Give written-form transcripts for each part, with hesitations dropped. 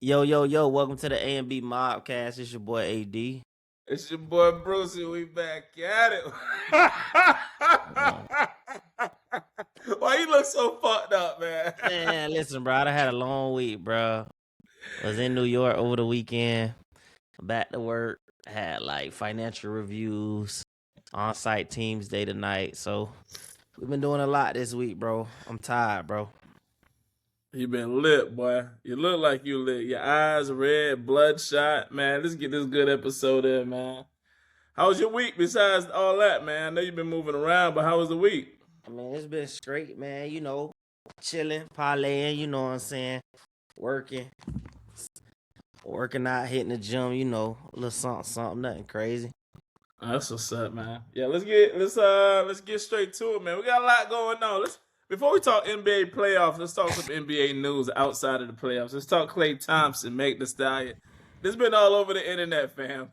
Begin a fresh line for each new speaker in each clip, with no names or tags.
Yo, yo, yo, welcome to the A&B Mobcast. It's your boy AD.
It's your boy Brucey. We back at it.
Uh,
Why you look so fucked up, man?
Man, listen, bro, I had a long week, bro. Was in New York over the weekend. Back to work. Had like financial reviews, on-site teams day to night. So we've been doing a lot this week, bro. I'm tired, bro.
You been lit, boy. You look like you lit. Your eyes red, bloodshot. Man, let's get this good episode in, man. How was your week besides all that, man? I know you've been moving around, but how was the week?
I mean, it's been straight, man. Chilling, parlaying. You know what I'm saying? Working, working out, hitting the gym. A little something, nothing crazy.
That's what's up, man. Yeah, let's get straight to it, man. We got a lot going on. Before we talk NBA playoffs, let's talk some NBA news outside of the playoffs. Let's talk Klay Thompson, Meg the Stallion. This been all over the internet, fam.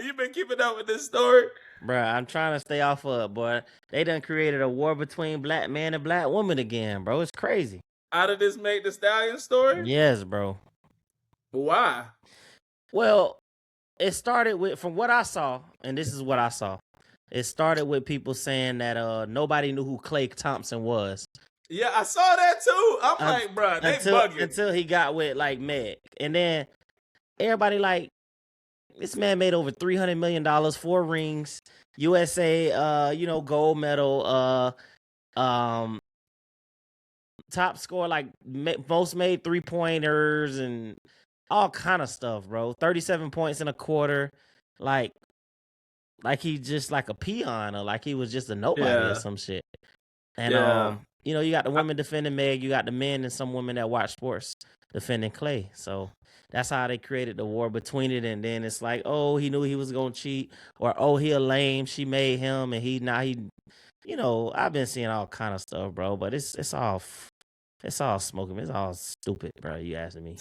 You been keeping up with this story?
Bruh, I'm trying to stay off of it, boy. They done created a war between black man and black woman again, bro. It's crazy.
Out of this Meg the Stallion story?
Yes, bro.
Why?
Well, it started with, from what I saw, and this is what I saw. It started with people saying that nobody knew who Klay Thompson was
Yeah, I saw that too. I'm like, bro, they bugging.
until he got with like Meg, and then everybody like, this man made over $300 million, 4 rings, USA, gold medal, top score, like most made 3-pointers and all kind of stuff, bro. 37 points in a quarter, like he just like a peon, or like he was just a nobody or some shit. And
Yeah.
you got the women defending Meg, you got the men and some women that watch sports defending Klay. So that's how they created the war between it. And then it's like, oh, he knew he was gonna cheat, or oh, he a lame, she made him, and I've been seeing all kind of stuff, bro. But it's all smoking. It's all stupid, bro. You asking me?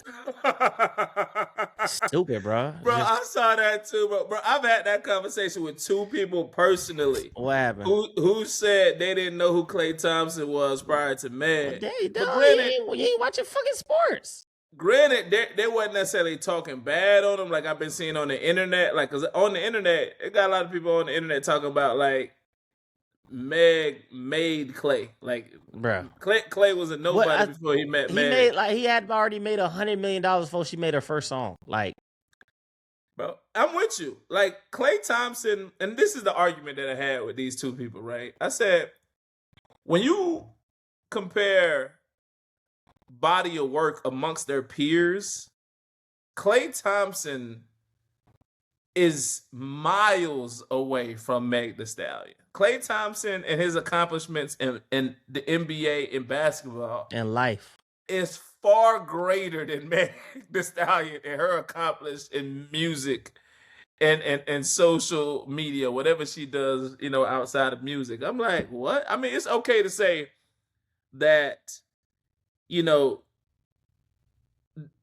Stupid, bro.
Bro,
Just
I saw that too, but bro, I've had that conversation with 2 people personally
what happened?
who said they didn't know who Klay Thompson was prior to Meg.
They
But
don't. You ain't watching fucking sports.
granted, they wasn't necessarily talking bad on him like I've been seeing on the internet. Like, cause on the internet, it got a lot of people on the internet talking about like Meg made Klay. Like,
Bro,
Klay was a nobody before he met Meg.
he had already made $100 million before she made her first song. Like,
Bro, I'm with you. Like Klay Thompson, and this is the argument that I had with these 2 people, right? I said, when you compare body of work amongst their peers, Klay Thompson is miles away from Meg the Stallion. Klay Thompson and his accomplishments in the NBA in basketball
in life
is far greater than Meg the Stallion and her accomplished in music and social media, whatever she does, outside of music. I'm like, what? I mean, it's okay to say that, you know,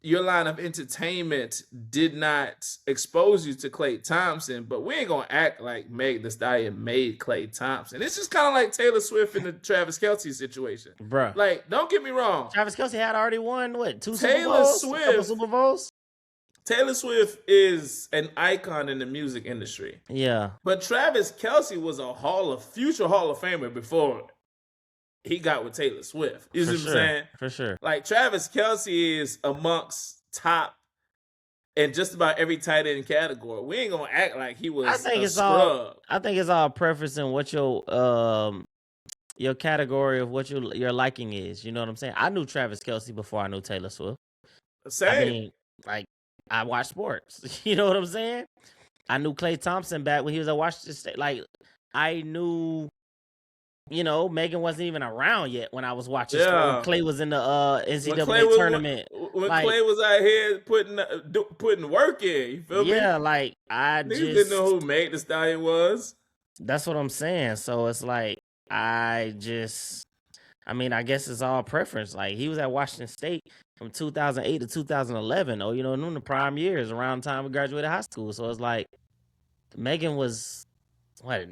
your line of entertainment did not expose you to Klay Thompson, but we ain't gonna act like Meg the Stallion made Klay Thompson. It's just kind of like Taylor Swift in the Travis Kelce situation,
bro.
Like, don't get me wrong.
Travis Kelce had already won what 2
Taylor
Super Bowls, couple Super Bowls.
Taylor Swift is an icon in the music industry.
Yeah,
but Travis Kelce was a future Hall of Famer before he got with Taylor Swift. You see what I'm saying?
For sure.
Like, Travis Kelce is amongst top in just about every tight end category. We ain't gonna act like he was a scrub.
I think it's all preference in what your category of what your liking is. You know what I'm saying? I knew Travis Kelce before I knew Taylor Swift.
Same.
I mean, like, I watch sports. You know what I'm saying? I knew Klay Thompson back when he was at Washington State. Like, I knew, Megan wasn't even around yet when I was watching.
Yeah.
Klay was in the NCAA tournament.
When Klay was out here putting work in, you feel me?
Yeah, like,
Niggas didn't know who Meg the Stallion was.
That's what I'm saying. So it's like, I guess it's all preference. Like, he was at Washington State from 2008 to 2011. Oh, in the prime years, around the time we graduated high school. So it's like, Megan was, what,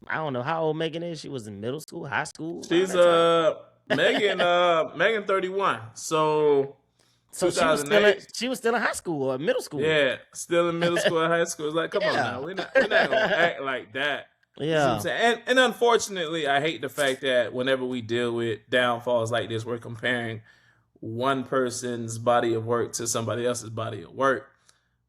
I don't know how old Megan is. She was in middle school, high school.
She's Megan 31. So
So she was still in
2008.
high school or middle school.
Yeah, still in middle school or high school. It's like, come on now,
Yeah.
we're not gonna act like that. You see what I'm
Yeah.
saying? And unfortunately, I hate the fact that whenever we deal with downfalls like this, we're comparing one person's body of work to somebody else's body of work.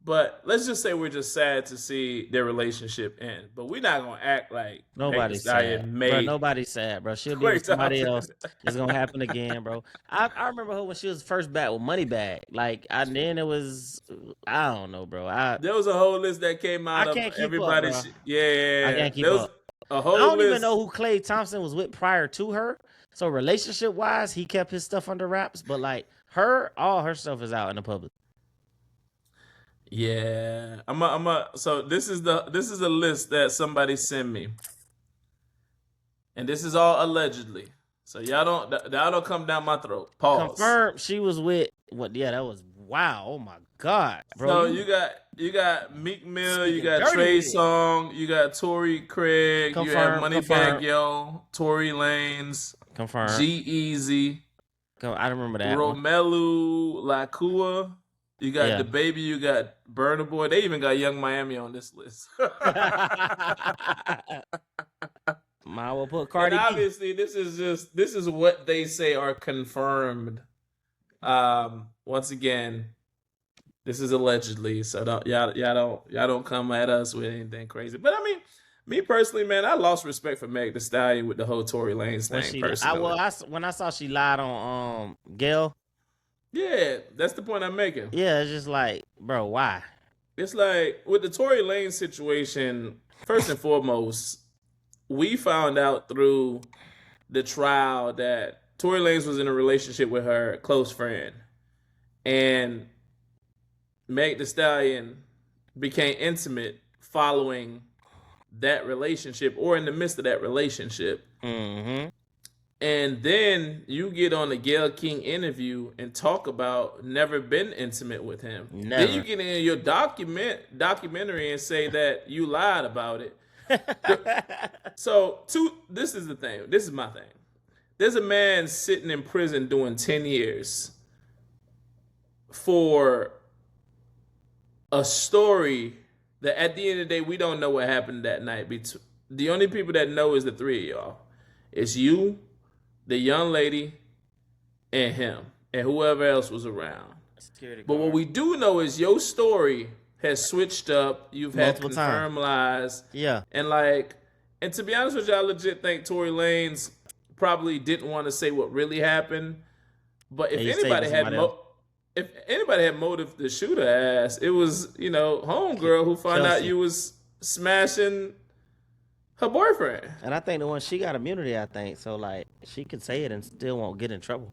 But let's just say we're just sad to see their relationship end. But we're not gonna act like Meg Thee
Nobody's sad,
Stallion
bro.
made
Nobody's sad, bro. She'll be
Klay
with somebody
Thompson.
else. It's gonna happen again, bro. I remember her when she was first back with Moneybag. Like, then it was, I don't know, bro.
There was a whole list that came out
I
of
can't keep up,
everybody.
bro. I
Yeah,
can't keep
there was
up.
a
I
whole
don't even
list.
know who Klay Thompson was with prior to her. So relationship wise, he kept his stuff under wraps. But like all her stuff is out in the public.
Yeah, so this is a list that somebody sent me, and this is all allegedly. So y'all don't come down my throat. Pause.
Confirmed she was with what? Yeah, that was wow. Oh my god, bro.
So you got Meek Mill, you
Speaking
got
dirty
Trey
with it.
Songz, you got Tory Craig, you have
Confirmed.
Moneybag Yo, Tory Lanez,
Confirmed.
G-Eazy,
I remember that one.
Romelu Lakua. You got
Yeah.
the baby, you got Burna Boy. They even got Young Miami on this list.
Might well put Cardi
And
B.
obviously, this is what they say are confirmed. Once again, this is allegedly, so y'all don't come at us with anything crazy. But I mean, me personally, man, I lost respect for Meg Thee Stallion with the whole Tory Lanez thing. Personally,
when I saw she lied on Gail.
Yeah, that's the point I'm making.
Yeah, it's just like, bro, why?
It's like with the Tory Lanez situation. First and foremost, we found out through the trial that Tory Lanez was in a relationship with her close friend, and Meg Thee Stallion became intimate following that relationship or in the midst of that relationship.
Mm-hmm.
And then you get on the Gayle King interview and talk about never been intimate with him.
Never.
Then you get in your documentary and say that you lied about it. So this is the thing. This is my thing. There's a man sitting in prison doing 10 years for a story that at the end of the day, we don't know what happened that night. The only people that know is the three of y'all. It's you, the young lady, and him, and whoever else was around. But what we do know is your story has switched up. You've had confirmed lies.
Yeah.
And to be honest with you, I legit think Tory Lanez probably didn't want to say what really happened. But if anybody had motive to shoot her ass, it was, homegirl who found out you was smashing her boyfriend.
And I think the one she got immunity, I think. So like she could say it and still won't get in trouble.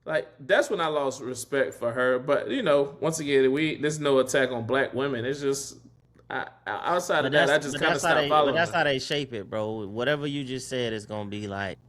Like that's when I lost respect for her. But once again, there's no attack on black women. It's just outside of that, I just kind of stopped following.
But that's how they shape it, bro. Whatever you just said is gonna be like,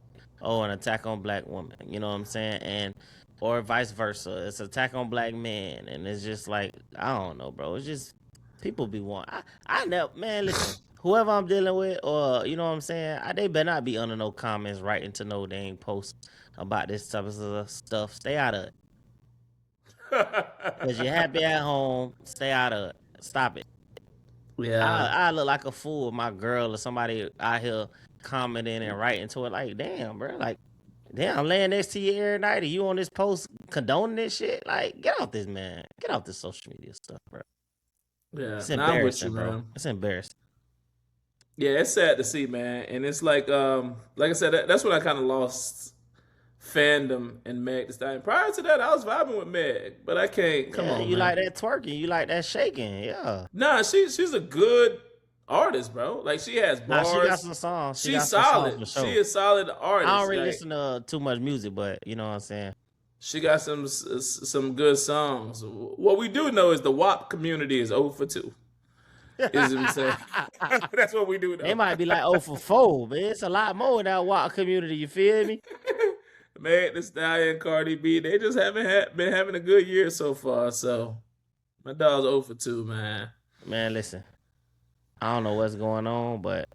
an attack on black women. You know what I'm saying? Or vice versa. It's attack on black men, and it's just like I don't know, bro. It's just people be wanting. I never, man. Listen. Whoever I'm dealing with, or you know what I'm saying, they better not be under no comments writing to no dang post about this type of stuff. Stay out of it. Because you're happy at home, stay out of it. Stop it.
Yeah.
I look like a fool if my girl or somebody out here commenting and writing to it like, damn, bro. Like, damn, I'm laying next to you every night and you on this post condoning this shit. Like, get off this, man. Get off this social media stuff, bro.
Yeah.
It's embarrassing, bro. Man. It's embarrassing.
Yeah, it's sad to see, man. And it's like I said, that's when I kind of lost fandom in Meg Thee Stallion. Prior to that, I was vibing with Meg, but I can't. Come on,
you
man.
like that twerking, you like that shaking, yeah.
Nah, she's a good artist, bro. Like she has bars.
Nah, she got some songs.
She's solid.
For sure.
She is solid artist.
I don't really listen to too much music, but you know what I'm saying.
She got some good songs. What we do know is the WAP community is 0 for 2. Is what I'm saying. That's what we do.
They might be like 0 for 4, man. It's a lot more in that WAP community. You feel me?
Meg Thee Stallion, Cardi B, they just been having a good year so far. So my dog's 0 for 2, man.
Man, listen. I don't know what's going on, but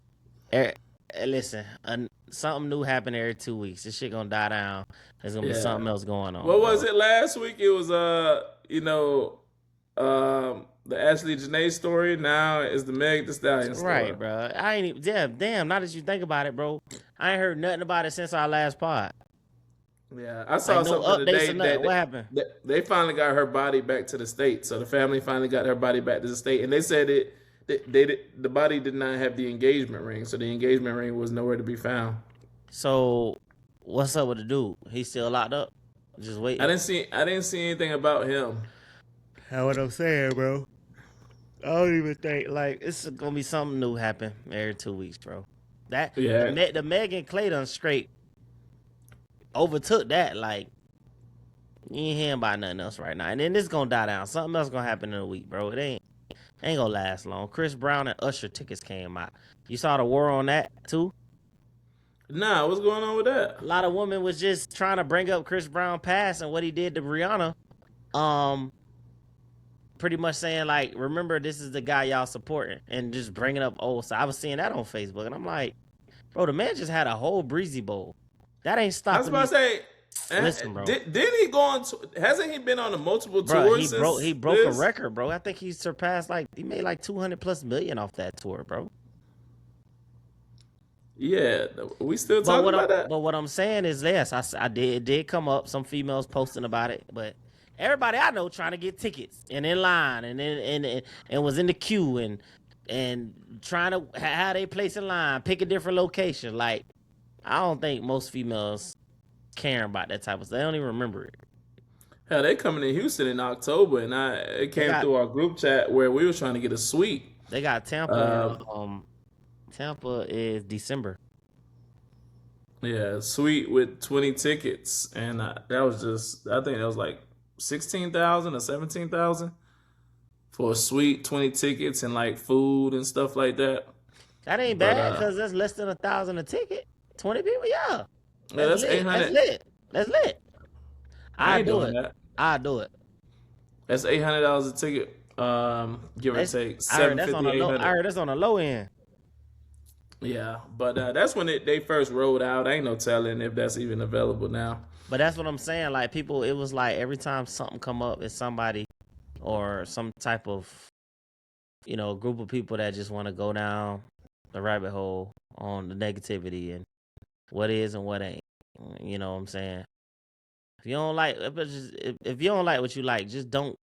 listen. something new happen every 2 weeks. This shit gonna die down. There's gonna be
Yeah.
something else going on,
What was
bro.
it last week? It was the Ashley Janae story. Now is the Meg Thee Stallion story.
Right, bro. I ain't even damn. Now that you think about it, bro, I ain't heard nothing about it since our last pod.
Yeah, I
Like
saw
no
something
updates
today
or nothing.
that
What happened?
they finally got her body back to the state. So the family finally got her body back to the state, and they said the body did not have the engagement ring, so the engagement ring was nowhere to be found.
So, what's up with the dude? He's still locked up. Just waiting.
I didn't see anything about him.
That's what I'm saying, bro. I don't even think like it's gonna be something new happen every 2 weeks, bro. That
Yeah,
the Meg and Klay done straight overtook that. Like you ain't hearing about nothing else right now. And then this gonna die down. Something else gonna happen in a week, bro. It ain't gonna last long. Chris Brown and Usher tickets came out. You saw the war on that too?
nah, what's going on with that?
A lot of women was just trying to bring up Chris Brown past and what he did to Rihanna. Pretty much saying like, remember this is the guy y'all supporting, and just bringing up old. So I was seeing that on Facebook, and I'm like, bro, the man just had a whole breezy bowl. That ain't
I was
stopping
about
me.
to say,
Listen, bro.
did he go on? Hasn't he been on a multiple
Bro,
tours?
he broke a
this?
record, bro. I think he surpassed he made like 200+ million off that tour, bro.
Yeah, we still talking about that.
But what I'm saying is, yes, I did. It did come up. Some females posting about it, but everybody I know trying to get tickets and in line and was in the queue and trying to have they place in line, pick a different location. Like I don't think most females care about that type of stuff. They don't even remember it.
Hell, they coming to Houston in October, and it came through our group chat where we was trying to get a suite.
They got Tampa. Tampa is December.
Yeah, suite with 20 tickets, and that was I think that was like 16,000 or 17,000 for a suite, 20 tickets, and like food and stuff like that.
That ain't bad because that's less than 1,000 a ticket. 20 people, yeah.
That's
lit.
800.
That's lit.
I ain't doing that.
I do it.
That's $800 a ticket. Give or take
I heard that's
750,
on the low end.
Yeah, but that's when they first rolled out. Ain't no telling if that's even available now.
But that's what I'm saying. Like people, it was like every time something come up, it's somebody or some type of group of people that just want to go down the rabbit hole on the negativity and what is and what ain't. You know what I'm saying? If you don't like, if you don't like what you like, just don't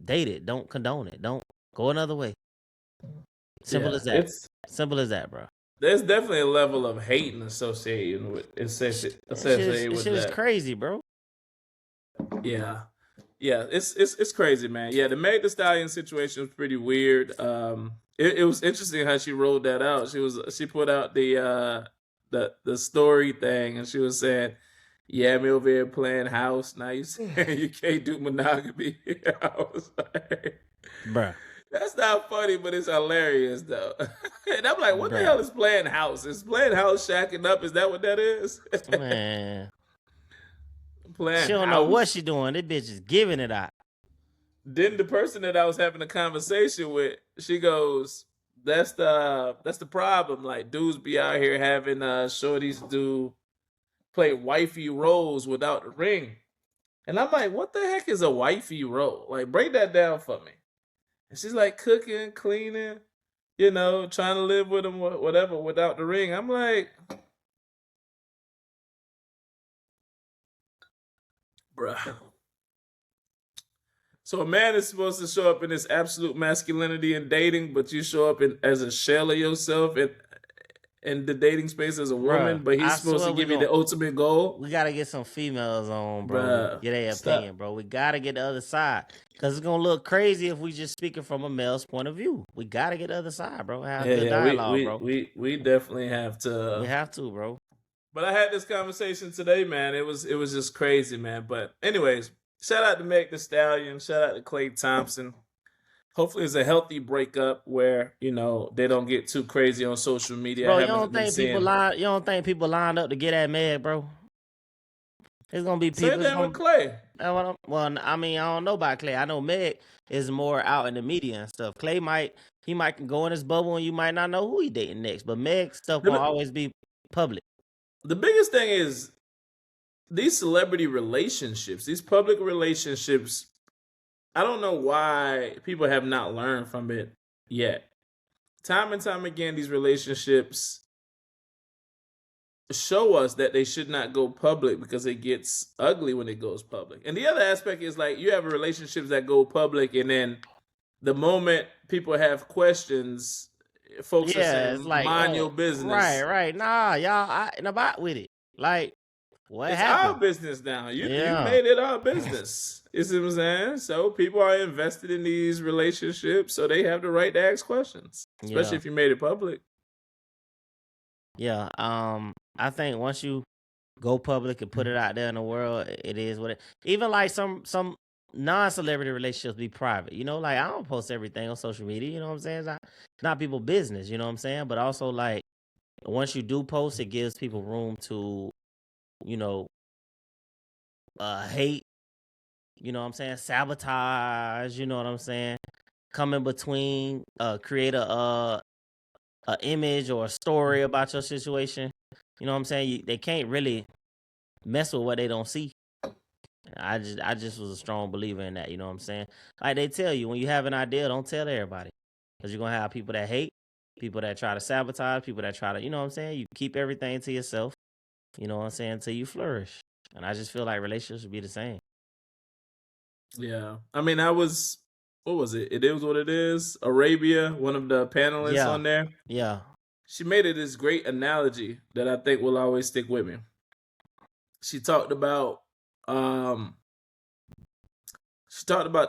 date it. Don't condone it. Don't go another way. Simple as that. Simple as that, bro.
There's definitely a level of hating associated with that.
Shit is crazy, bro.
Yeah, it's crazy, man. Yeah, the Meg Thee Stallion situation was pretty weird. It was interesting how she rolled that out. She put out the story thing, and she was saying, "Yeah, me over here playing house. Now you saying you can't do monogamy." I was like,
bruh.
That's not funny, but it's hilarious though. And I'm like, what the hell is playing house? Is playing house shacking up? Is that what that is?
Man.
Playing
she don't
house.
know what she doing. This bitch is giving it out.
Then the person that I was having a conversation with, she goes, that's the problem. Like dudes be out here having shorties play wifey roles without the ring. And I'm like, what the heck is a wifey role? Like break that down for me. And she's like cooking, cleaning, trying to live with him, whatever, without the ring. I'm like, bruh. So a man is supposed to show up in his absolute masculinity in dating, but you show up as a shell of yourself in the dating space as a woman, but he's supposed to give you the ultimate goal.
We got to get some females on, bro. Get their opinion, bro. We got to get the other side. Because it's going to look crazy if we just speaking from a male's point of view. We got to get the other side, bro. Have good dialogue, bro.
We definitely have to.
We have to, bro.
But I had this conversation today, man. It was just crazy, man. But anyways, shout out to Meg Thee Stallion. Shout out to Klay Thompson. Hopefully it's a healthy breakup where, they don't get too crazy on social media.
Bro, you don't think people lined up to get at Meg, bro? It's gonna be people.
Same thing with Klay.
Well, I mean, I don't know about Klay. I know Meg is more out in the media and stuff. Klay might go in his bubble and you might not know who he dating next. But Meg stuff will always be public.
The biggest thing is these celebrity relationships, these public relationships. I don't know why people have not learned from it yet. Time and time again, these relationships show us that they should not go public because it gets ugly when it goes public. And the other aspect is like you have relationships that go public, and then the moment people have questions, folks are
Yeah, it's
saying,
like,
mind
oh,
your business.
right. Nah, y'all ain't about with it. Like, what
It's our
happened?
business now. You
Yeah,
made it our business. You see what I'm saying? So people are invested in these relationships, so they have the right to ask questions, especially
yeah,
if you made it public.
yeah. I think once you go public and put it out there in the world, it is what it. Even like some non-celebrity relationships be private. You know, like I don't post everything on social media. You know what I'm saying? It's not people business. You know what I'm saying? But also like once you do post, it gives people room to, you know, hate. You know what I'm saying? Sabotage. You know what I'm saying? Come in between. Create a image or a story about your situation. You know what I'm saying? They can't really mess with what they don't see. I just was a strong believer in that. You know what I'm saying? Like they tell you, when you have an idea, don't tell everybody, because you're gonna have people that hate, people that try to sabotage, people that try to, you know what I'm saying? You keep everything to yourself. You know what I'm saying? Until you flourish. And I just feel like relationships should be the same.
Yeah. I mean, what was it? It is what it is. Arabia, one of the panelists
Yeah,
on there,
yeah,
she made it this great analogy that I think will always stick with me. She talked about um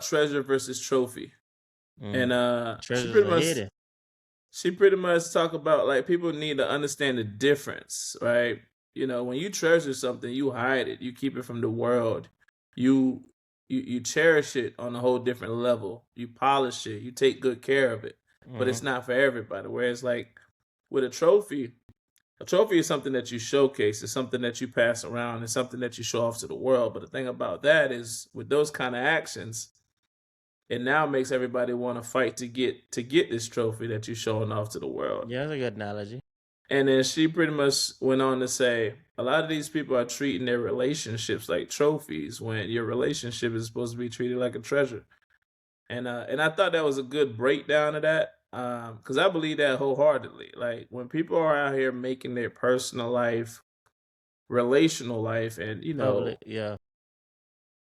treasure versus trophy. And
mm.
she
Treasures
pretty
are
much
hidden.
talk about like people need to understand the difference, right? You know, when you treasure something, you hide it, you keep it from the world, you you cherish it on a whole different level, you polish it, you take good care of it, but
Hmm.
it's not for everybody. Whereas like with a trophy is something that you showcase, it's something that you pass around, it's something that you show off to the world. But the thing about that is with those kind of actions, it now makes everybody want to fight to get this trophy that you're showing off to the world.
Yeah, that's a good analogy.
And then she pretty much went on to say a lot of these people are treating their relationships like trophies when your relationship is supposed to be treated like a treasure. And I thought that was a good breakdown of that, because I believe that wholeheartedly. Like when people are out here making their personal life, relational life, and
Public, yeah.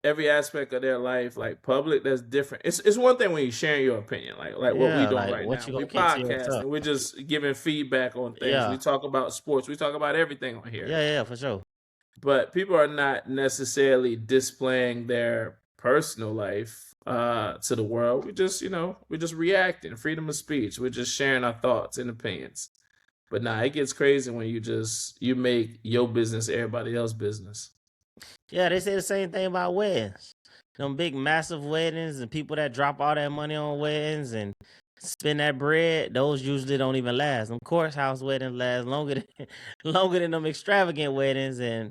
every aspect of their life like public, that's different. It's one thing when you're sharing your opinion, like what we
Yeah,
doing
like
right
what
now.
you
We
gonna keep to
podcast
yourself.
and we're just giving feedback on things. We
Yeah,
talk about sports, we talk about everything on here.
yeah, for sure.
But people are not necessarily displaying their personal life to the world. We're just reacting, freedom of speech. We're just sharing our thoughts and opinions. But nah, it gets crazy when you make your business everybody else's business.
Yeah, they say the same thing about weddings. Them big massive weddings and people that drop all that money on weddings and spend that bread, those usually don't even last. Them courthouse weddings last longer than longer than them extravagant weddings. And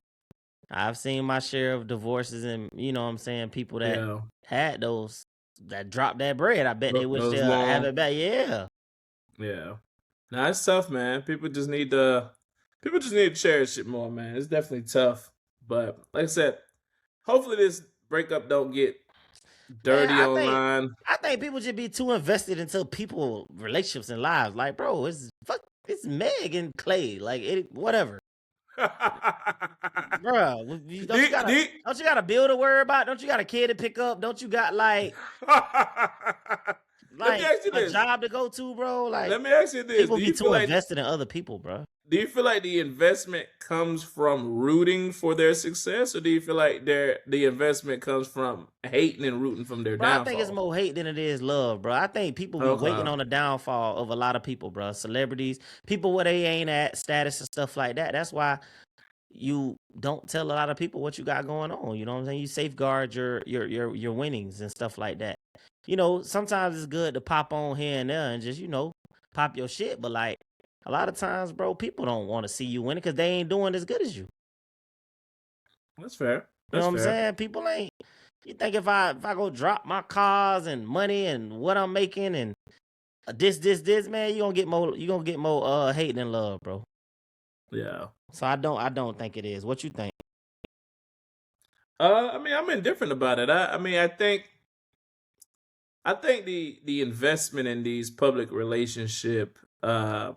I've seen my share of divorces, and you know what I'm saying, people that
Yeah.
had those that dropped that bread. I bet they wish
Those
they'll have
long.
it back. Yeah.
Yeah. Nah, it's tough, man. People just need to cherish it more, man. It's definitely tough. But like I said, hopefully this breakup don't get
Man,
dirty online.
I think people should be too invested into people relationships and lives. Like, bro, it's Meg and Clay. Like it whatever. Bruh,
do, you- do you-
don't you got a bill to worry about? Don't you got a kid to pick up? Don't you got
Let me ask you
a
this.
job to go to, bro? Like
Let me ask you this.
people be too invested in other people, bro.
Do you feel like the investment comes from rooting for their success, or do you feel like the investment comes from hating and rooting from their
Bro, I think it's
downfall?
more hate than it is love, bro. I think people be waiting
Okay.
on the downfall of a lot of people, bro. Celebrities, people where they ain't at, status and stuff like that. That's why you don't tell a lot of people what you got going on. You know what I'm saying? You safeguard your winnings and stuff like that. You know, sometimes it's good to pop on here and there and just, pop your shit. But like a lot of times, bro, people don't want to see you winning because they ain't doing as good as you.
That's fair.
You know
That's
what I'm
fair.
saying? People ain't. You think if I go drop my cars and money and what I'm making and this, man, you gonna get more hate than love, bro.
Yeah.
So I don't think it is. What you think?
I mean, I'm indifferent about it. I mean, I think the investment in these public relationship has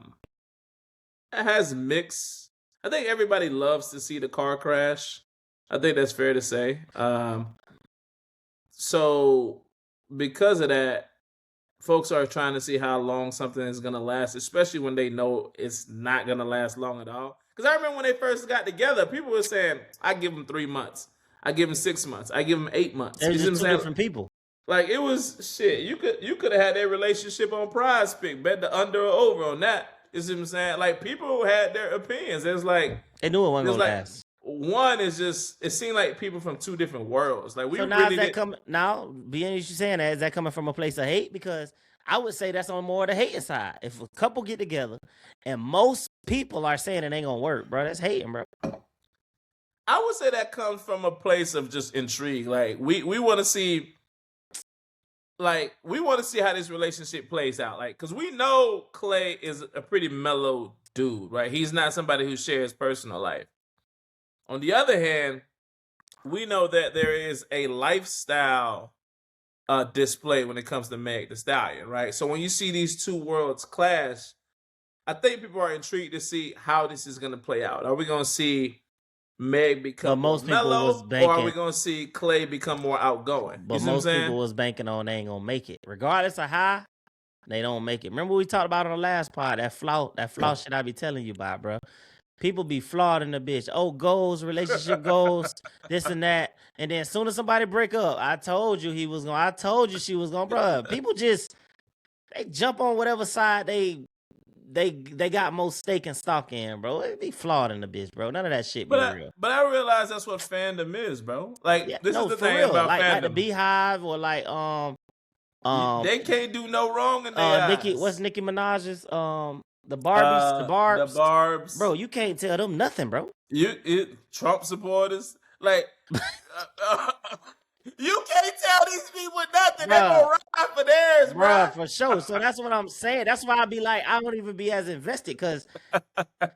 mixed. I think everybody loves to see the car crash. I think that's fair to say. So because of that, folks are trying to see how long something is gonna last, especially when they know it's not gonna last long at all. Because I remember when they first got together, people were saying, "I give them 3 months, I give them 6 months, I give them 8 months."
They're
You see what
just
I'm
two
saying?
different people.
Like it was shit. You could have had their relationship on Prize Pick, bet the under or over on that. You see what I'm saying? Like people had their opinions.
They knew it wasn't
There's
gonna
like
last.
one is just it seemed like people from two different worlds. Like we
So now is
really
that
did.
coming now? Being you saying that, is that coming from a place of hate? Because I would say that's on more the hating side. If a couple get together and most people are saying it ain't gonna work, bro, that's hating, bro.
I would say that comes from a place of just intrigue. Like we want to see. Like we want to see how this relationship plays out. Like, because we know Klay is a pretty mellow dude, right? He's not somebody who shares personal life. On the other hand, we know that there is a lifestyle display when it comes to Meg the Stallion, right? So when you see these two worlds clash, I think people are intrigued to see how this is going to play out. Are we going to see Meg
But
become more
most people was
mellow, or are we
banking.
going to see Klay become more outgoing? You
But
see what I'm
most
saying?
people was banking on they ain't gonna make it, regardless of how they don't make it. Remember we talked about on the last pod that flaw shit I be telling you about, bro. People be flawed in the bitch. Oh, goals, relationship goals, this and that. And then as soon as somebody break up, I told you he was gonna. I told you she was gonna, bro. People just they jump on whatever side they got most stake and stock in, bro. It be flawed in the bitch, bro. None of that shit be real.
But I realize that's what fandom is, bro. Like
Yeah,
this is
no,
the
for
thing
real.
about
Like the
fandom.
Beehive or like um
They can't do no wrong in their
What's
eyes.
Nicki Minaj's the Barbies, the
The
Barbs, bro.
Barb's,
You can't tell them nothing, bro.
Trump supporters, like you can't tell these people nothing. They
Bruh,
gonna ride for theirs,
bruh,
bruh.
for sure. So that's what I'm saying. That's why I be like, I don't even be as invested because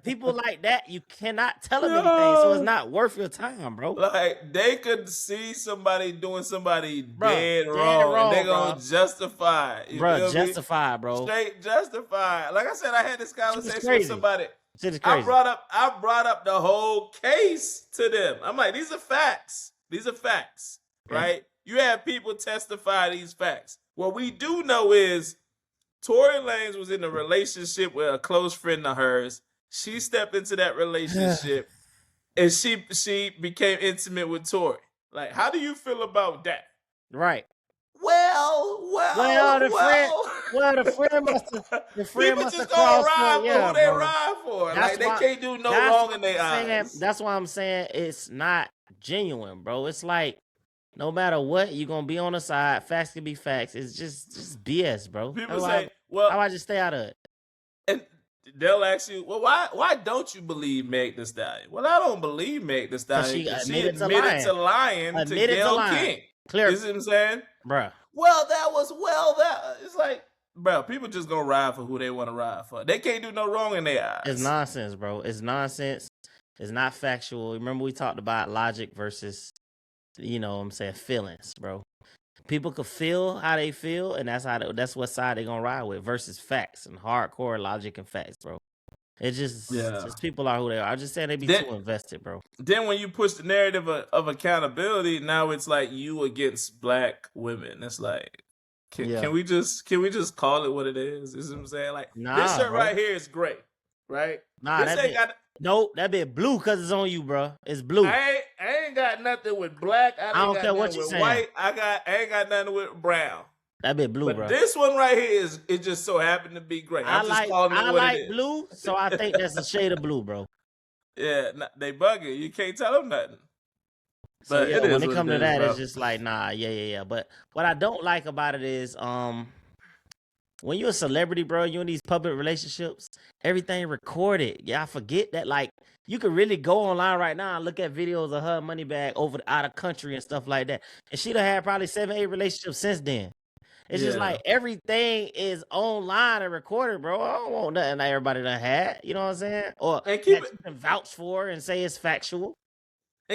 people like that, you cannot tell them anything. So it's
Yo,
not worth your time, bro.
like they could see somebody doing somebody
Bruh,
dead
dead
wrong, and they
wrong,
gonna
bro.
justify it. You
Bruh,
feel me?
justify, bro.
Straight justify. Like I said, I had this
Shit is
conversation with
crazy.
somebody.
Shit is crazy.
I brought up the whole case to them. I'm like, these are facts. These are facts,
Yeah.
right? You have people testify these facts. What we do know is Tory Lanez was in a relationship with a close friend of hers. She stepped into that relationship and she became intimate with Tory. Like, how do you feel about that?
Right.
Well,
Well,
well,
the friend,
well.
the friend
People
must have
just gonna
crossed the,
ride for
yeah,
who they
bro.
ride for.
That's
Like they
why.
can't do no
That's
wrong
why
in their
I'm saying.
eyes.
That's why I'm saying it's not genuine, bro. It's like no matter what, you gonna be on the side. Facts can be facts. It's just BS, bro.
People
That's why.
say, well,
How I just stay out of it.
and they'll ask you, well, why don't you believe Meg the Stallion? Well, I don't believe Meg the
Cause
Stallion
she
because she
admitted to
admitted to
lying.
lying to
Admitted to
Gayle
lying.
King.
Clear,
You see what I'm saying?
bruh.
Well, that it's like, bro, people just gonna ride for who they want to ride for. They can't do no wrong in their eyes.
It's nonsense, bro. It's nonsense. It's not factual. Remember we talked about logic versus, you know what I'm saying, feelings, bro. People could feel how they feel, and that's what side they're gonna ride with versus facts and hardcore logic and facts, bro. It's
Yeah.
just people are who they are. I'm just saying they be
Then,
too invested, bro.
then when you push the narrative of accountability, now it's like you against black women. It's like,
Yeah.
can we just call it what it is? You see what I'm saying? Like this
Nah,
shirt
bro.
right here is gray, right?
Nah,
This
that
ain't
bit.
got.
Nope, that bit blue because it's on you, bro. It's blue.
I ain't got nothing with black. I
I
ain't
don't
got
care what
nothing
you
with
saying.
white. I ain't got nothing with brown.
That bit blue,
But
bro.
this one right here is it just so happened to be gray. I'm just calling it
I
what it
like
is.
blue, so I think that's a shade of blue, bro.
Yeah, they bugging. You can't tell them nothing.
So
But
yeah,
it is
when it
what
comes
it
to
is,
that,
bro.
it's just like nah, yeah. But what I don't like about it is when you're a celebrity, bro, you in these public relationships, everything recorded. Yeah, I forget that like you could really go online right now and look at videos of her money bag out of country and stuff like that. And she'd have had probably 7, 8 relationships since then. It's just like everything is online and recorded, bro. I don't want nothing that everybody done had. You know what I'm saying? Or
And
that you can vouch for and say it's factual.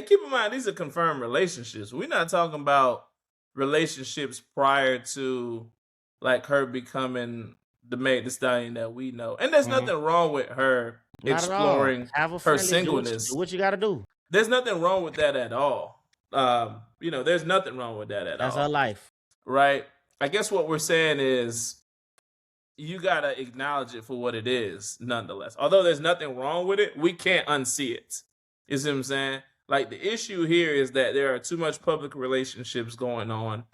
keep in mind, these are confirmed relationships. We're not talking about relationships prior to like her becoming the Meg Thee Stallion that we know. And there's nothing wrong with her
Not at all.
exploring
Have a
her
friendly.
singleness.
Do what you got to do.
There's nothing wrong with that at all. There's nothing wrong with that at all.
That's her life.
Right? I guess what we're saying is you gotta acknowledge it for what it is, nonetheless. Although there's nothing wrong with it, we can't unsee it. You see what I'm saying? Like the issue here is that there are too much public relationships going on,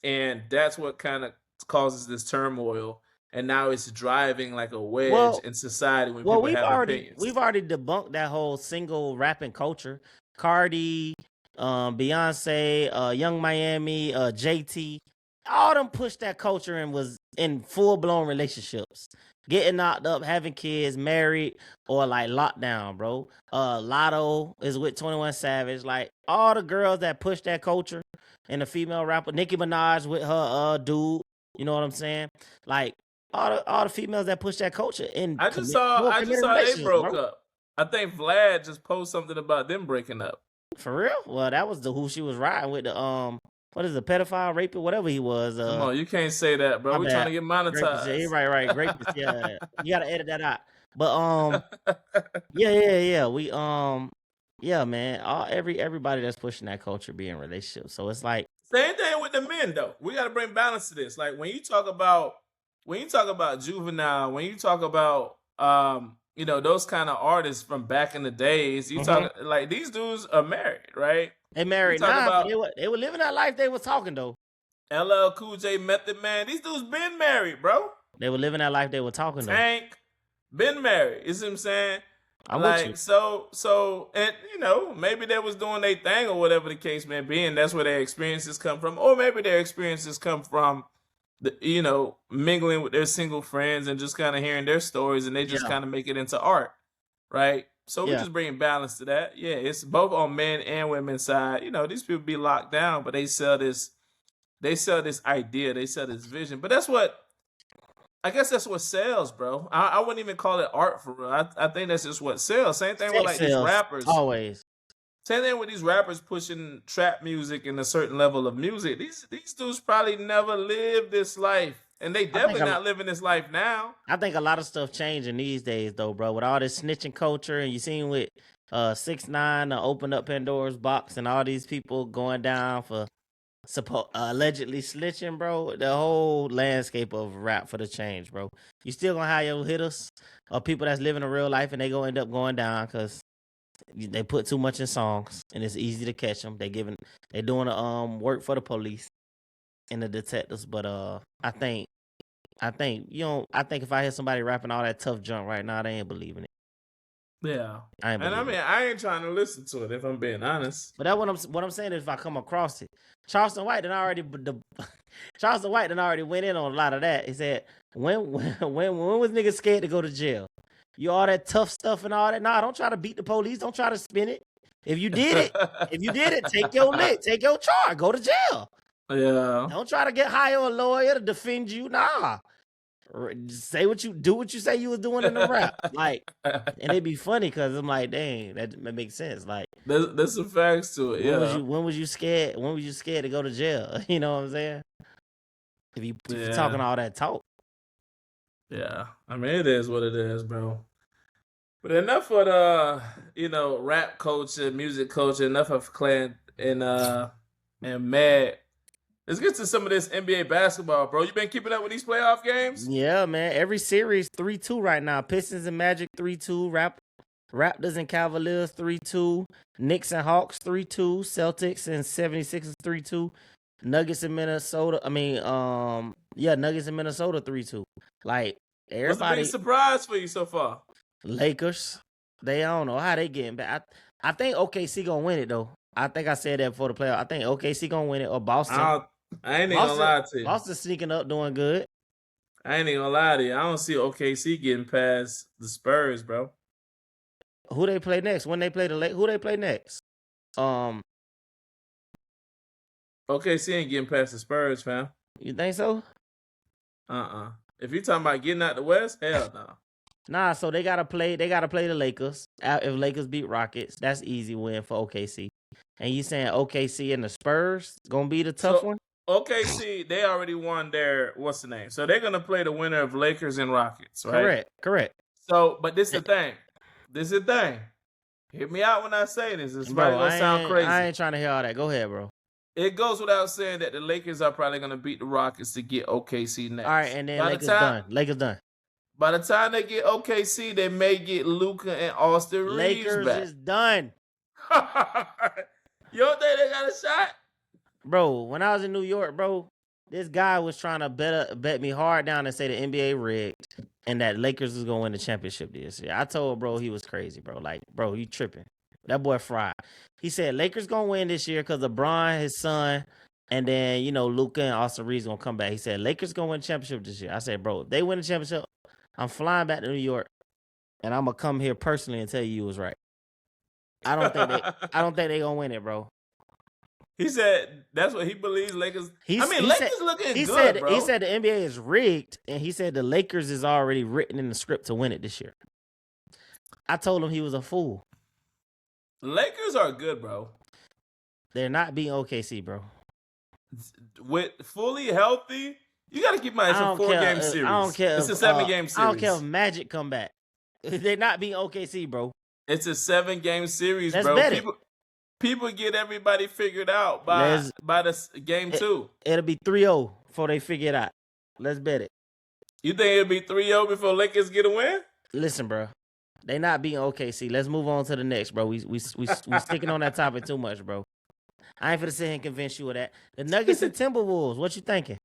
and that's what kind of causes this turmoil. And now it's driving like a wedge in society when people have opinions.
We've already debunked that whole single rapping culture. Cardi, Beyonce, Young Miami, JT, all them pushed that culture and was in full blown relationships, getting knocked up, having kids, married, or like locked down, bro. Lotto is with 21 Savage. Like all the girls that push that culture and the female rapper, Nicki Minaj with her dude. You know what I'm saying? Like all the females that push that culture. And
I just saw they broke up. I think Vlad just posted something about them breaking up.
For real? Well, that was who she was riding with, the what is it, pedophile, rapist, whatever he was.
Come on, you can't say that, bro. We're trying to get monetized.
Right. Grapist, yeah. You gotta edit that out. But yeah. We yeah, man. Everybody that's pushing that culture be in relationships. So it's like
same thing with the men though. We gotta bring balance to this. Like when you talk about Juvenile, when you talk about those kind of artists from back in the days, you talk like these dudes are married, right?
They married now, but they were living that life they were talking though.
LL Cool J, Method Man, these dudes been married, bro.
They were living that life they were talking though.
Tank, been married. You see what I'm saying?
I'm
like
with you.
so and maybe they was doing their thing or whatever the case may be, and that's where their experiences come from. Or maybe their experiences come from mingling with their single friends and just kind of hearing their stories, and they just kind of make it into art, right? So we just bring balance to that. Yeah, it's both on men and women's side. These people be locked down, but they sell this idea, they sell this vision. But I guess that's what sells, bro. I wouldn't even call it art for real. I think that's just what sells. Same thing with like these rappers.
Always.
Same thing with these rappers pushing trap music and a certain level of music. These dudes probably never lived this life. And they definitely not living this life now.
I think a lot of stuff changing these days though, bro. With all this snitching culture, and you seen with 6ix9ine opened up Pandora's box and all these people going down for allegedly snitching, bro. The whole landscape of rap for the change, bro. You still gonna have your hitters or people that's living a real life, and they gonna end up going down because they put too much in songs, and it's easy to catch them. They doing work for the police and the detectives. But I think if I hear somebody rapping all that tough junk right now, they ain't believing it.
Yeah, I ain't trying to listen to it if I'm being honest.
But that's what I'm saying is if I come across it, Charleston White then already went in on a lot of that. He said when was niggas scared to go to jail? You all that tough stuff and all that. Nah, don't try to beat the police. Don't try to spin it. If you did it, take your lick, take your charge, go to jail.
Yeah.
Don't try to hire a lawyer to defend you. Nah. Say what you say you was doing in the rap. Like, and it'd be funny because I'm like, dang, that makes sense. Like,
there's some facts to it.
When was you scared? When was you scared to go to jail? You know what I'm saying? If you're talking all that talk.
Yeah. I mean, it is what it is, bro. But enough of the, rap culture, music culture, enough of Klay and Meg. Let's get to some of this NBA basketball, bro. You been keeping up with these playoff games?
Yeah, man. Every series 3-2 right now. Pistons and Magic 3-2. Raptors and Cavaliers 3-2. Knicks and Hawks 3-2. Celtics and 76ers 3-2. Nuggets and Minnesota. Nuggets and Minnesota 3-2. Like, everybody.
What's the big surprise for you so far?
Lakers. I don't know how they getting back. I think OKC gonna win it though. I think I said that before the playoff. I think OKC gonna win it or Boston.
I ain't even gonna lie to you.
Boston sneaking up, doing good.
I ain't even gonna lie to you. I don't see OKC getting past the Spurs, bro.
Who they play next? When they play who they play next?
OKC ain't getting past the Spurs, fam.
You think so?
If you're talking about getting out the West, hell no.
Nah, so they gotta play the Lakers. If Lakers beat Rockets, that's easy win for OKC. And you saying OKC and the Spurs gonna be the tough
So
one?
OKC, they already won their what's the name? So they're gonna play the winner of Lakers and Rockets, right?
Correct.
So, but this is the thing. This is the thing. Hear me out when I say this. It's probably
Bro,
gonna sound crazy.
I ain't trying to hear all that. Go ahead, bro.
It goes without saying that the Lakers are probably gonna beat the Rockets to get OKC next.
All right, and then Lakers done.
By the time they get OKC, they may get Luka and Austin Reeves
Lakers
back.
is done.
You don't think they got a shot?
Bro, when I was in New York, bro, this guy was trying to bet me hard down and say the NBA rigged and that Lakers was gonna win the championship this year. I told bro he was crazy, bro. Like, bro, you tripping. That boy fried. He said Lakers gonna win this year because LeBron, his son, and then, Luka and Austin Reeves gonna come back. He said Lakers gonna win the championship this year. I said, bro, if they win the championship, I'm flying back to New York and I'm gonna come here personally and tell you was right. I don't think they gonna win it, bro.
He said that's what he believes Lakers. Lakers looking
good,
bro.
He said the NBA is rigged, and he said the Lakers is already written in the script to win it this year. I told him he was a fool.
Lakers are good, bro.
They're not beating OKC, bro.
With fully healthy, you got to keep in mind it's a 4-game series. I
don't care.
It's a 7-game series.
I don't care if Magic come back. They're not beating OKC, bro.
It's a 7-game series,
Let's
bro.
Bet it.
People get everybody figured out by the game 2.
It'll be 3-0 before they figure it out. Let's bet it.
You think it'll be 3-0 before Lakers get a win?
Listen, bro. They not beating OKC. Let's move on to the next, bro. We sticking on that topic too much, bro. I ain't finna sit here and convince you of that. The Nuggets and Timberwolves. What you thinking?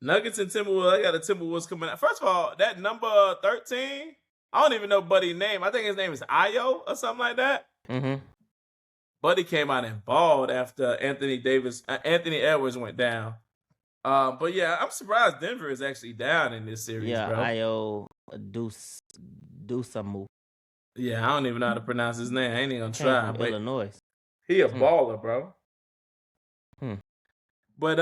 Nuggets and Timberwolves. I got the Timberwolves coming out. First of all, that number 13, I don't even know Buddy's name. I think his name is Ayo or something like that.
Mm-hmm.
Buddy came out and balled after Anthony Edwards went down. But yeah, I'm surprised Denver is actually down in this series, bro.
Ayo Dusamu.
Yeah, I don't even know how to pronounce his name. I ain't even gonna try.
But Illinois.
He a baller, bro. But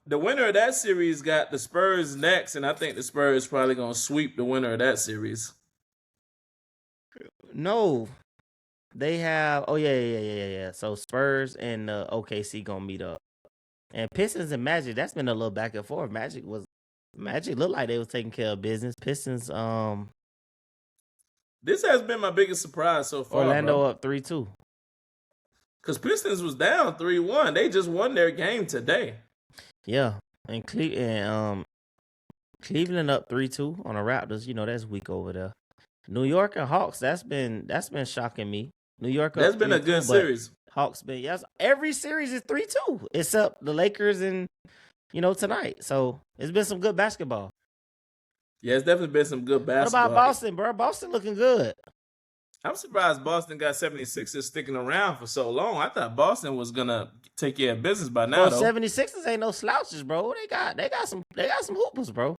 the winner of that series got the Spurs next, and I think the Spurs probably gonna sweep the winner of that series.
No. They have yeah. So Spurs and OKC gonna meet up. And Pistons and Magic, that's been a little back and forth. Magic looked like they was taking care of business. Pistons,
this has been my biggest surprise so far.
Orlando up 3-2.
Because Pistons was down 3-1. They just won their game today.
Yeah. And Cleveland up 3-2 on the Raptors. That's weak over there. New York and Hawks, that's been shocking me. New York
that's been a good series.
Hawks been, yes. Every series is 3-2 except the Lakers and tonight. So it's been some good basketball.
Yeah, it's definitely been some good basketball.
What about Boston, bro? Boston looking good.
I'm surprised Boston got 76ers sticking around for so long. I thought Boston was gonna take care of business by now.
Well, 76ers ain't no slouches, bro. They got some hoopers, bro.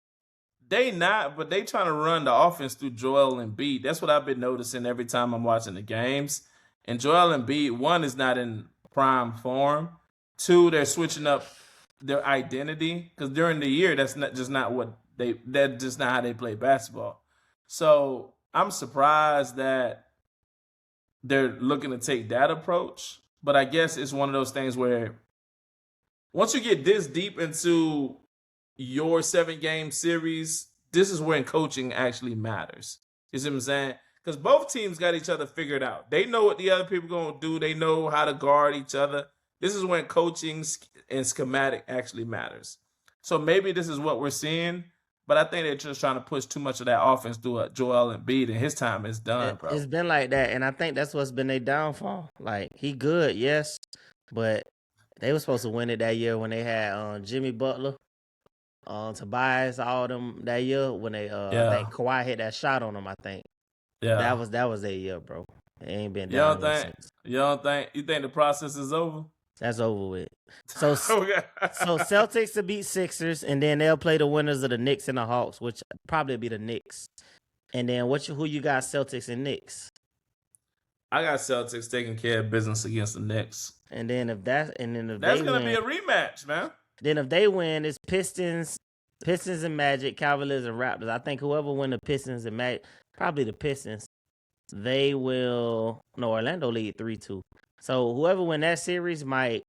They not, but they trying to run the offense through Joel Embiid. That's what I've been noticing every time I'm watching the games. And Joel Embiid, 1, is not in prime form. 2, they're switching up their identity because during the year that's just not how they play basketball. So I'm surprised that they're looking to take that approach. But I guess it's one of those things where once you get this deep into your 7-game series, this is when coaching actually matters. You see what I'm saying? Because both teams got each other figured out. They know what the other people going to do. They know how to guard each other. This is when coaching and schematic actually matters. So maybe this is what we're seeing, but I think they're just trying to push too much of that offense through Joel Embiid, and his time is done, bro.
It's been like that, and I think that's what's been their downfall. Like, he good, yes, but they were supposed to win it that year when they had Jimmy Butler, Tobias, all them that year when they I think Kawhi hit that shot on them. I think that was their year, bro. It ain't been down since.
You think the process is over?
That's over with. So Celtics to beat Sixers, and then they'll play the winners of the Knicks and the Hawks, which probably be the Knicks. And then who you got, Celtics and Knicks?
I got Celtics taking care of business against the Knicks.
And then if that's
gonna be a rematch, man.
Then if they win, it's Pistons and Magic, Cavaliers and Raptors. I think whoever win the Pistons and Magic, probably the Pistons, they will. No, Orlando lead 3-2. So whoever win that series might,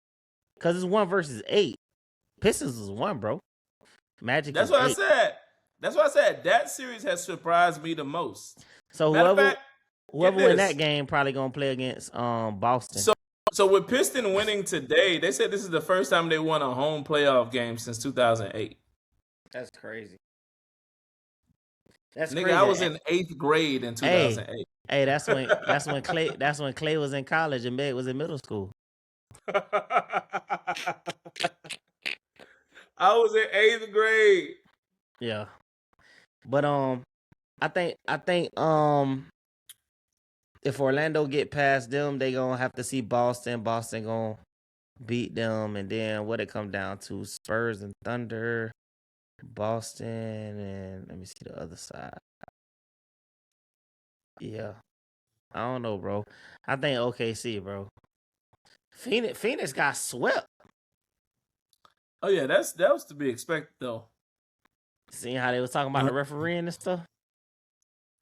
because it's 1 versus 8. Pistons is 1, bro. Magic
That's
is
what I
8.
said. That's what I said. That series has surprised me the most.
So
Matter of
whoever
fact,
whoever
get
win
this.
that game probably gonna play against Boston.
So with Piston winning today, they said this is the first time they won a home playoff game since 2008.
That's crazy. That's
Nigga,
crazy.
I was in 8th grade in 2008.
Hey, that's when Klay was in college and Meg was in middle school.
I was in 8th grade.
Yeah. But I think if Orlando get past them, they gonna have to see Boston. Boston gonna beat them, and then what it come down to? Spurs and Thunder, Boston, and let me see the other side. Yeah, I don't know, bro. I think OKC, bro. Phoenix got swept.
Oh yeah, that was to be expected though.
Seeing how they was talking about the refereeing and stuff.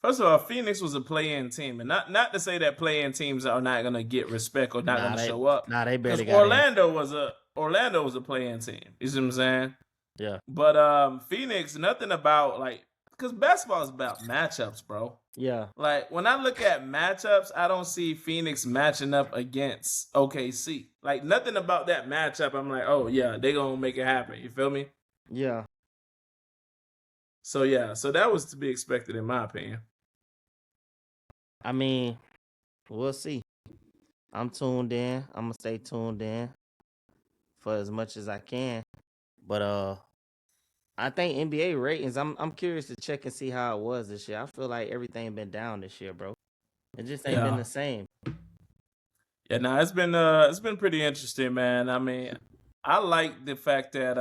First of all, Phoenix was a play-in team, and not to say that play-in teams are not gonna get respect or not gonna show up.
Nah, they barely got
Orlando was a play-in team. You see what I'm saying?
Yeah.
But Phoenix, nothing about like, because basketball is about matchups, bro.
Yeah.
Like when I look at matchups, I don't see Phoenix matching up against OKC. Like nothing about that matchup. I'm like, oh yeah, they gonna make it happen. You feel me?
Yeah.
So yeah, so that was to be expected in my opinion.
I mean, we'll see. I'm tuned in. I'm gonna stay tuned in for as much as I can. But I think NBA ratings. I'm curious to check and see how it was this year. I feel like everything been down this year, bro. It just ain't been the same.
Yeah, no, it's been pretty interesting, man. I mean, I like the fact that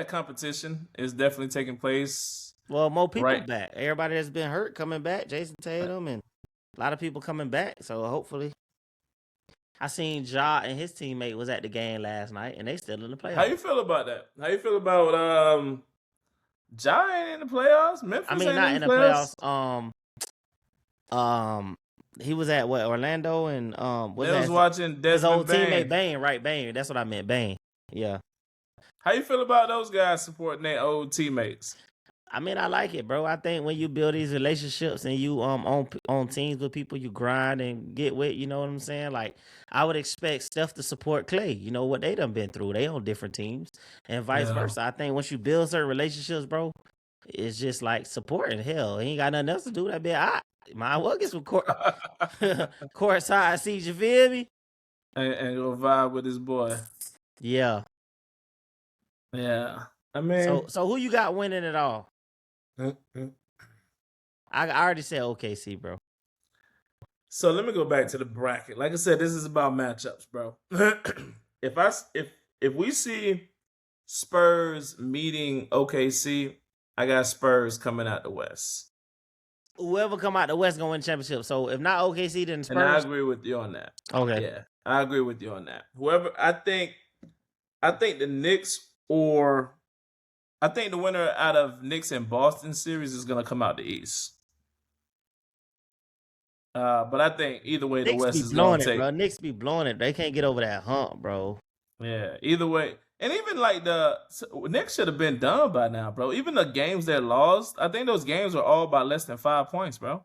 competition is definitely taking place.
Well, more people back. Everybody that's been hurt coming back. Jason Tatum and a lot of people coming back. So hopefully, I seen Ja and his teammate was at the game last night, and they still in the playoffs.
How you feel about that? How you feel about Ja ain't in the playoffs? Memphis
I mean,
ain't
not
in the playoffs.
He was at what, Orlando, and
was watching Desmond
his old
Bane.
teammate Bane, right? Bane. That's what I meant, Bane. Yeah.
How you feel about those guys supporting their old teammates?
I mean, I like it, bro. I think when you build these relationships and you on teams with people you grind and get with, you know what I'm saying? Like, I would expect Steph to support Klay. You know what they done been through. They on different teams and vice versa. I think once you build certain relationships, bro, it's just like supporting. Hell, he ain't got nothing else to do. That be might well get some courtside seats. You feel me?
And go vibe with his boy.
Yeah.
Yeah. I mean,
so who you got winning it all? I already said OKC, bro.
So let me go back to the bracket. Like I said, this is about matchups, bro. if we see Spurs meeting OKC, I got Spurs coming out the West.
Whoever come out the West gonna win the championship. So if not OKC, then Spurs.
And I agree with you on that.
Okay.
Yeah, I agree with you on that. Whoever, I think the Knicks I think the winner out of Knicks and Boston series is gonna come out the East. But I think either way, the West is going to take.
Bro. Knicks be blowing it. They can't get over that hump, bro.
Yeah, either way. And even like the Knicks should have been done by now, bro. Even the games they lost, I think those games were all by less than 5 points, bro.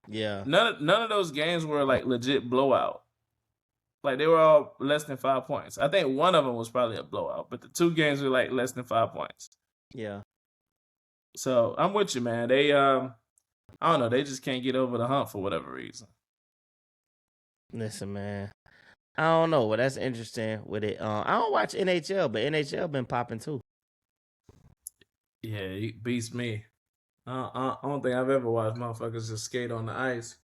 Yeah.
None of those games were like legit blowout. Like they were all less than 5 points. I think one of them was probably a blowout, but the 2 games were like less than 5 points.
Yeah.
So I'm with you, man. They I don't know, they just can't get over the hump for whatever reason.
Listen, man. I don't know, but that's interesting with it. I don't watch NHL, but NHL been popping too.
Yeah, it beats me. I don't think I've ever watched motherfuckers just skate on the ice.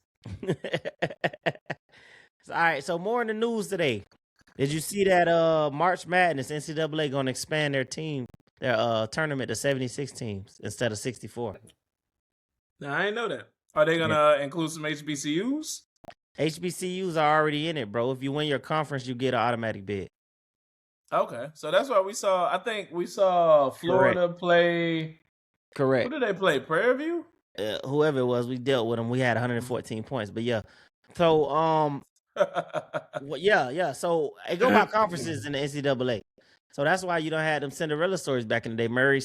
All right, so more in the news today. Did you see that March Madness NCAA gonna expand their tournament to 76 teams instead of 64?
Now I didn't know that. Are they gonna include some HBCUs?
HBCUs are already in it, bro. If you win your conference, you get an automatic bid.
Okay, so that's why we saw. I think we saw Florida play.
Correct.
Who did they play? Prairie View.
Whoever it was, we dealt with them. We had 114 points. But yeah, so yeah. So it go by conferences in the NCAA. So that's why you don't have them Cinderella stories back in the day. Murray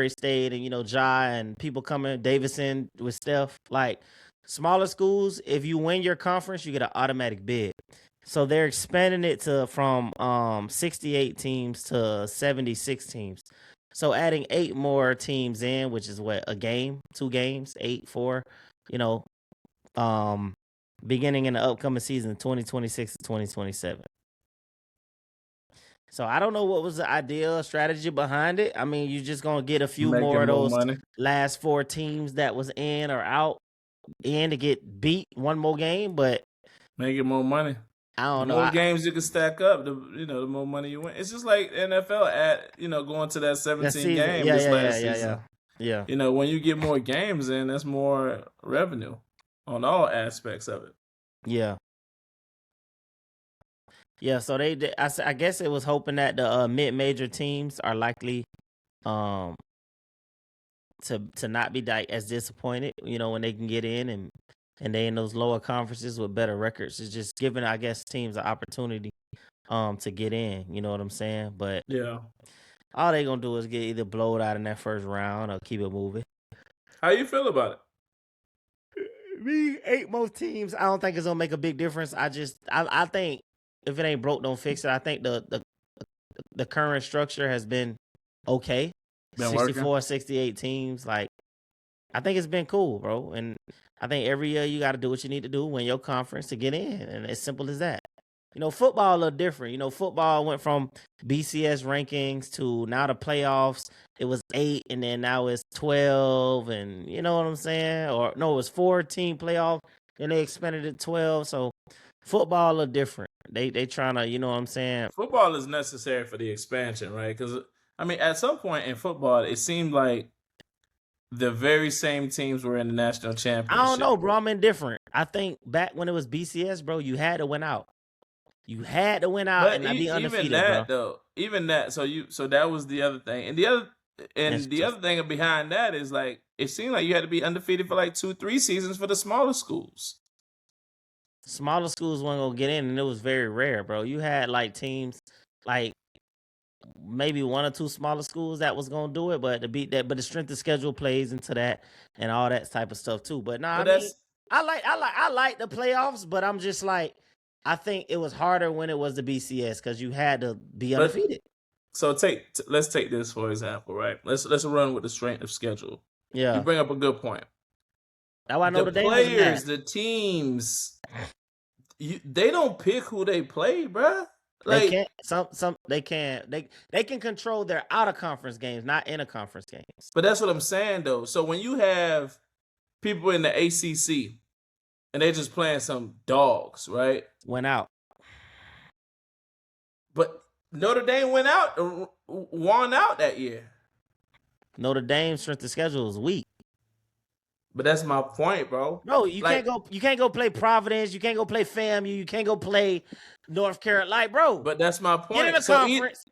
State, and Ja and people coming, Davidson with Steph. Like smaller schools, if you win your conference, you get an automatic bid. So they're expanding it from 68 teams to 76 teams. So adding 8 more teams in, which is what, a game, 2 games, 8, 4, you know, beginning in the upcoming season 2026 to 2027. So I don't know what was the ideal strategy behind it. I mean, you're just gonna get a few
Making
more of
more
those
money.
last 4 teams that was in or out in to get beat one more game, but
Making more money.
I don't
The
know.
more games you can stack up, the more money you win. It's just like NFL at going to that 17 game this last season.
Yeah.
When you get more games in, that's more revenue on all aspects of it.
Yeah. Yeah, so I guess it was hoping that the mid-major teams are likely to not be as disappointed, when they can get in and they in those lower conferences with better records. It's just giving, I guess, teams an opportunity to get in, you know what I'm saying? But
yeah,
all they gonna do is get either blowed out in that first round or keep it moving.
How you feel about it?
Me, 8 more teams, I don't think it's gonna make a big difference. I think if it ain't broke, don't fix it. I think the current structure has been okay. 64, 68 teams. Like, I think it's been cool, bro. And I think every year you got to do what you need to do, win your conference to get in. And it's simple as that. Football a little different. Football went from BCS rankings to now the playoffs. It was 8, and then now it's 12, and you know what I'm saying? Or no, it was 14 playoff, then they expanded it to 12. So football a little different. They trying to, you know what I'm saying?
Football is necessary for the expansion, right? Because at some point in football, it seemed like the very same teams were in the national championship.
I don't know, bro. I'm indifferent. I think back when it was BCS, bro, you had to win out. You had to win out
but
and not be undefeated,
even that,
bro.
though, even that. So that was the other thing, and the other thing behind that is like it seemed like you had to be undefeated for like 2-3 seasons for the smaller schools.
Smaller schools weren't gonna get in, and it was very rare, bro. You had like teams, like maybe 1 or 2 smaller schools that was gonna do it, but to beat that, but the strength of schedule plays into that and all that type of stuff too. But I like the playoffs, but I'm just like, I think it was harder when it was the BCS because you had to be undefeated.
So let's take this for example, right? Let's run with the strength of schedule.
Yeah,
you bring up a good point.
Now I know
the players, the teams, they don't pick who they play, bruh. Like,
they can't. They can control their out of conference games, not inter conference games.
But that's what I'm saying though. So when you have people in the ACC and they just playing some dogs, right?
Went out.
But Notre Dame won out that year.
Notre Dame's strength of schedule is weak.
But that's my point, bro.
No, you can't go play Providence. You can't go play FAMU. You can't go play North Carolina, like, bro.
But that's my point.
Get in the conference.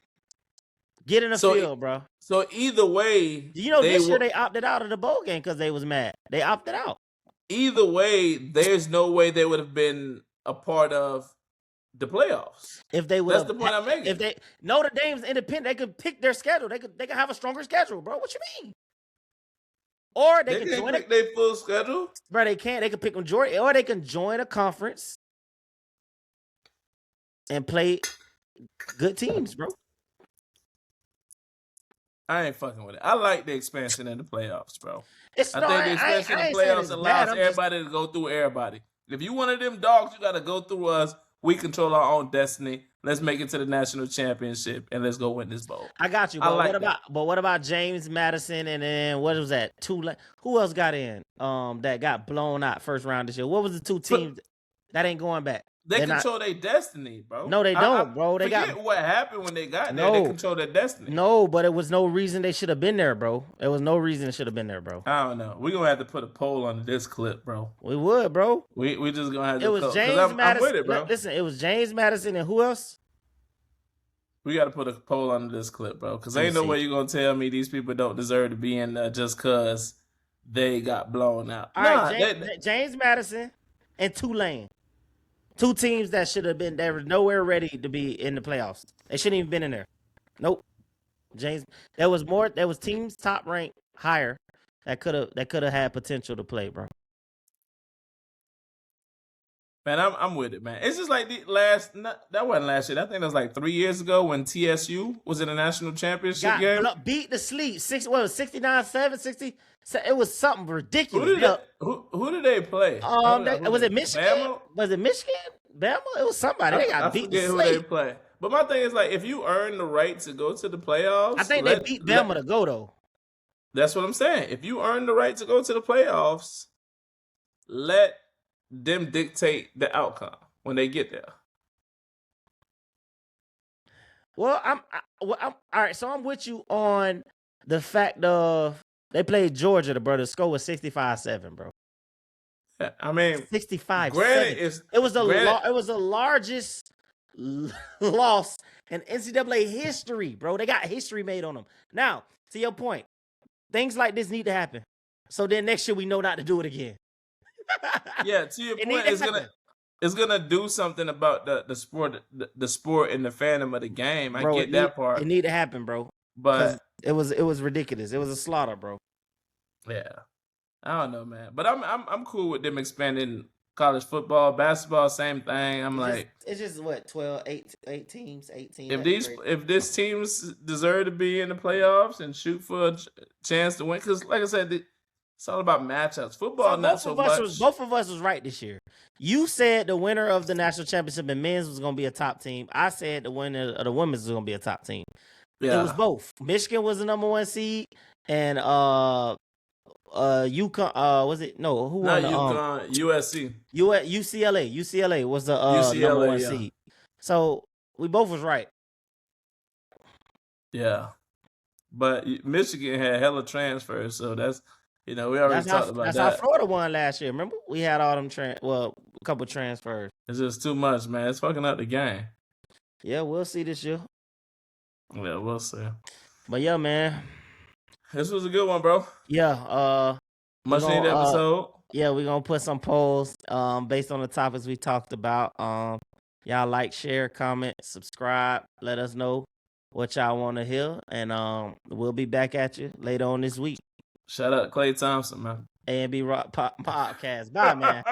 Get in the field, bro.
So either way,
this year they opted out of the bowl game because they was mad. They opted out.
Either way, there's no way they would have been a part of the playoffs.
If they would,
that's the point I'm making.
If Notre Dame's independent, they could pick their schedule. They could have a stronger schedule, bro. What you mean? Or they can join
their full schedule.
Bro, they can't. They can pick majority, or they can join a conference and play good teams, bro.
I ain't fucking with it. I like the expansion in the playoffs, bro.
I think
the expansion in the playoffs allows everybody to go through everybody. If you one of them dogs, you got to go through us. We control our own destiny. Let's make it to the national championship and let's go win this bowl.
I got you. But what about James Madison and then what was that? Who else got in? That got blown out first round this year. What was the 2 teams that ain't going back?
They control their destiny, bro.
No, they don't, bro. They
forget what happened when they got there. They control their destiny.
No, but it was no reason they should have been there, bro. There was no reason it should have been there, bro.
I don't know. We're going to have to put a poll on this clip, bro.
We would, bro.
We just going to have to.
It was James Madison.
I'm with it, bro.
Listen, it was James Madison and who else?
We got to put a poll under this clip, bro, because
Let me
ain't no
see.
way you're gonna tell me these people don't deserve to be in there just cause they got blown out.
All right,
Nah,
James Madison and Tulane. Two teams that should have been, they were nowhere ready to be in the playoffs. They shouldn't even been in there. Nope. James, there was teams top ranked higher that could have had potential to play, bro.
man, I'm with it, man. It's just like that wasn't last year. I think that was like 3 years ago when TSU was in the national championship game.
Beat the sleep. 69-7, 60. It was something ridiculous.
Who did they play?
Was it Michigan?
Bama?
Was it Michigan? Bama? It was somebody. They got beat the
who
sleep.
they play. But my thing is like, if you earn the right to go to the playoffs,
I think they beat Bama to go though.
That's what I'm saying. If you earn the right to go to the playoffs, let them dictate the outcome when they get there.
Well, I'm all right. So I'm with you on the fact of they played Georgia, bro. The score was 65-7, bro.
I mean,
65.
Granted,
it was the largest loss in NCAA history, bro. They got history made on them. Now, to your point, things like this need to happen. So then next year we know not to do it again.
Yeah, to your point, it's gonna do something about the sport and the fandom of the game. I get that part.
It need to happen, bro.
But
it was ridiculous. It was a slaughter, bro.
Yeah, I don't know, man. But I'm cool with them expanding college football, basketball, same thing.
It's just what 8 teams, 18.
If this teams deserve to be in the playoffs and shoot for a chance to win, because like I said, it's all about matchups. Football, not so much.
Both of us was right this year. You said the winner of the national championship in men's was going to be a top team. I said the winner of the women's was going to be a top team. Yeah. It was both. Michigan was the number 1 seed, and UConn. Was it no? Who won?
UConn, USC,
UCLA was the number 1 seed. So we both was right.
Yeah, but Michigan had hella transfers, so that's. We already talked about that.
That's how Florida won last year. Remember? We had all them a couple transfers.
It's just too much, man. It's fucking up the game.
Yeah, we'll see this year.
Yeah, we'll see.
But yeah, man.
This was a good one, bro.
Yeah.
Much needed episode.
Yeah, we're gonna put some polls based on the topics we talked about. Y'all like, share, comment, subscribe. Let us know what y'all want to hear. And we'll be back at you later on this week.
Shout out to Klay Thompson, man.
A&B Rock Podcast. Bye, man.